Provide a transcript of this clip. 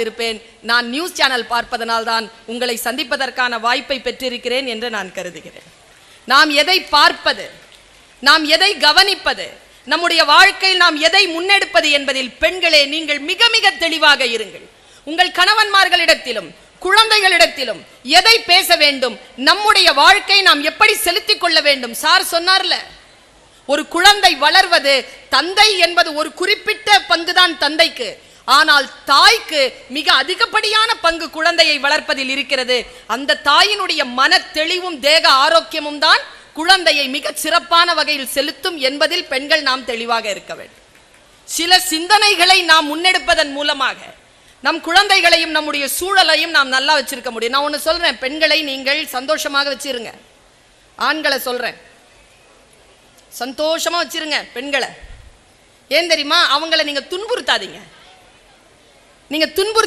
இருப்பேன். நான் news channel பார்ப்பதனால் தான் உங்களை சந்திப்பதற்கான வாய்ப்பை பெற்றிருக்கிறேன் என்று நான் கருதுகிறேன். நாம் எதை பார்ப்பது, நாம் எதை கவனிப்பது, நம்முடைய வாழ்க்கையில் நாம் எதை முன்னெடுப்பது என்பதில் பெண்களே நீங்கள் மிக மிக தெளிவாக இருங்கள். உங்கள் கணவன்மார்களிடத்திலும் குழந்தைகளிடத்திலும் எதை பேச வேண்டும், நம்முடைய வாழ்க்கை நாம் எப்படி செலுத்திக் கொள்ள வேண்டும். சார் சொன்னார்ல, ஒரு குழந்தை வளர்வது, தந்தை என்பது ஒரு குறிப்பிட்ட பங்குதான் தந்தைக்கு, ஆனால் தாய்க்கு மிக அதிகப்படியான பங்கு குழந்தையை வளர்ப்பதில் இருக்கிறது. அந்த தாயினுடைய மன தெளிவும் தேக ஆரோக்கியமும் தான் குழந்தையை மிக சிறப்பான வகையில் செலுத்தும் என்பதில் பெண்கள் நாம் தெளிவாக இருக்க வேண்டும். சில சிந்தனைகளை நாம் முன்னெடுப்பதன் மூலமாக நம் குழந்தைகளையும் நம்முடைய சூழலையும் நாம் நல்லா வச்சிருக்க முடியும். நான் ஒன்று சொல்றேன், பெண்களை நீங்கள் சந்தோஷமாக வச்சிருங்க. ஆண்களை சொல்றேன், சந்தோஷமா வச்சிருங்க பெண்களை. ஏன் தெரியுமா? அவங்களை நீங்க துன்புறுத்தாதீங்க. நீங்க